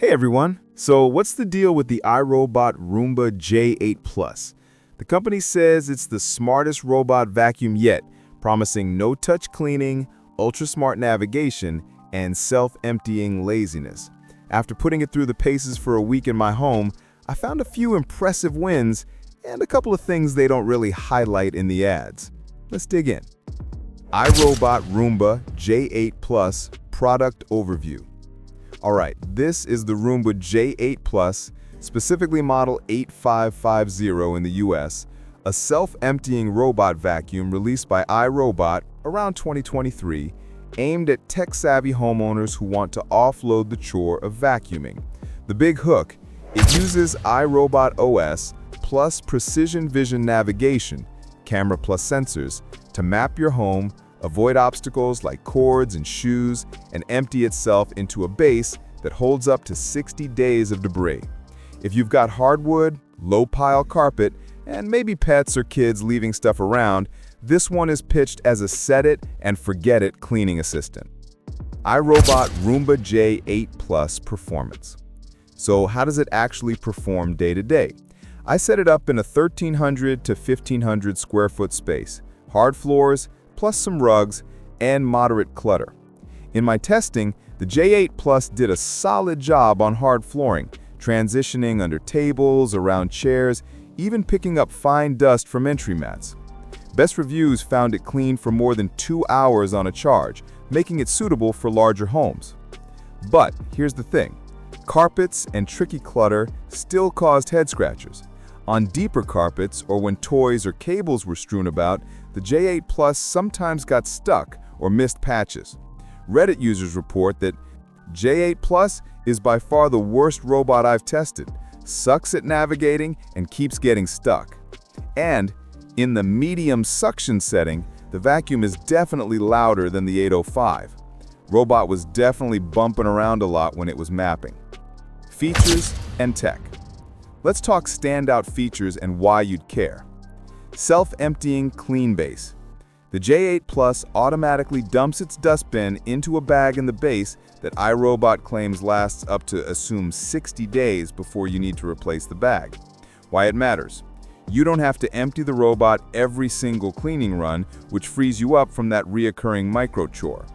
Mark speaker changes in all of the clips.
Speaker 1: Hey everyone, so what's the deal with the iRobot Roomba J8 Plus? The company says it's the smartest robot vacuum yet, promising no-touch cleaning, ultra-smart navigation, and self-emptying laziness. After putting it through the paces for a week in my home, I found a few impressive wins and a couple of things they don't really highlight in the ads. Let's dig in. iRobot Roomba J8 Plus Product Overview. Alright, this is the Roomba J8 Plus, specifically model 8550 in the US, a self-emptying robot vacuum released by iRobot around 2023, aimed at tech-savvy homeowners who want to offload the chore of vacuuming. The big hook: it uses iRobot OS plus precision vision navigation, camera plus sensors, to map your home, avoid obstacles like cords and shoes, and empty itself into a base that holds up to 60 days of debris. If you've got hardwood, low-pile carpet, and maybe pets or kids leaving stuff around, this one is pitched as a set-it-and-forget-it cleaning assistant. iRobot Roomba J8 Plus Performance. So how does it actually perform day to day? I set it up in a 1,300 to 1,500 square foot space, hard floors, plus some rugs, and moderate clutter. In my testing, the J8 Plus did a solid job on hard flooring, transitioning under tables, around chairs, even picking up fine dust from entry mats. Best reviews found it clean for more than 2 hours on a charge, making it suitable for larger homes. But here's the thing: carpets and tricky clutter still caused head scratchers. On deeper carpets, or when toys or cables were strewn about, the J8 Plus sometimes got stuck or missed patches. Reddit users report that J8 Plus is by far the worst robot I've tested, sucks at navigating, and keeps getting stuck. And in the medium suction setting, the vacuum is definitely louder than the 805. Robot was definitely bumping around a lot when it was mapping. Features and tech. Let's talk standout features and why you'd care. Self-emptying clean base. The J8 Plus automatically dumps its dustbin into a bag in the base that iRobot claims lasts up to assume 60 days before you need to replace the bag. Why it matters: you don't have to empty the robot every single cleaning run, which frees you up from that reoccurring micro chore.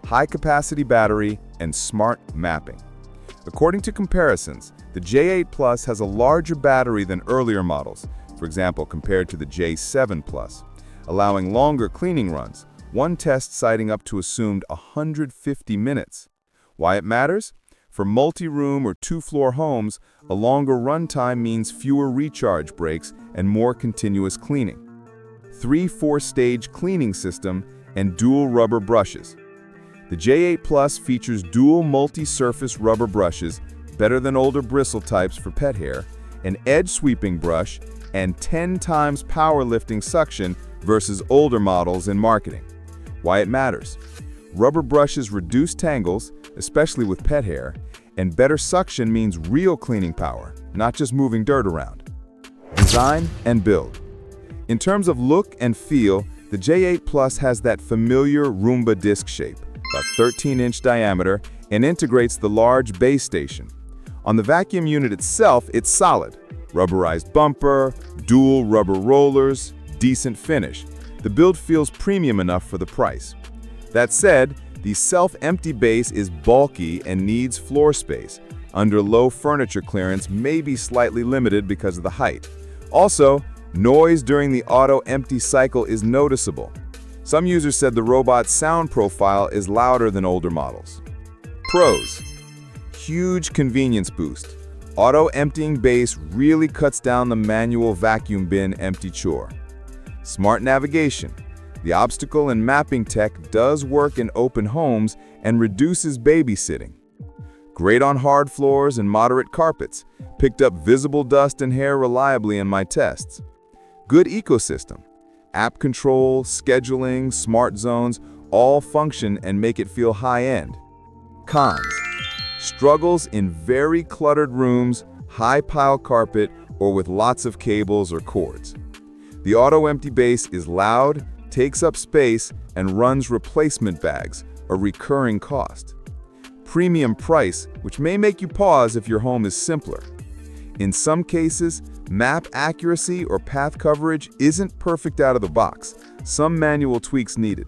Speaker 1: High-capacity battery and smart mapping. According to comparisons, the J8 Plus has a larger battery than earlier models, for example compared to the J7 Plus, allowing longer cleaning runs, one test citing up to assumed 150 minutes. Why it matters? For multi-room or two-floor homes, a longer runtime means fewer recharge breaks and more continuous cleaning. 3-4-stage cleaning system and dual rubber brushes. The J8 Plus features dual multi-surface rubber brushes, better than older bristle types for pet hair, an edge-sweeping brush, and 10 times power-lifting suction versus older models in marketing. Why it matters: rubber brushes reduce tangles, especially with pet hair, and better suction means real cleaning power, not just moving dirt around. Design and build. In terms of look and feel, the J8 Plus has that familiar Roomba disc shape, about 13-inch diameter, and integrates the large base station. On the vacuum unit itself, it's solid. Rubberized bumper, dual rubber rollers, decent finish. The build feels premium enough for the price. That said, the self-empty base is bulky and needs floor space. Under low furniture clearance may be slightly limited because of the height. Also, noise during the auto-empty cycle is noticeable. Some users said the robot's sound profile is louder than older models. Pros: huge convenience boost. Auto-emptying base really cuts down the manual vacuum bin empty chore. Smart navigation. The obstacle and mapping tech does work in open homes and reduces babysitting. Great on hard floors and moderate carpets. Picked up visible dust and hair reliably in my tests. Good ecosystem. App control, scheduling, smart zones all function and make it feel high-end. Cons: struggles in very cluttered rooms, high pile carpet, or with lots of cables or cords. The auto-empty base is loud, takes up space, and runs replacement bags, a recurring cost. premium price, which may make you pause if your home is simpler. In some cases, map accuracy or path coverage isn't perfect out of the box. Some manual tweaks needed.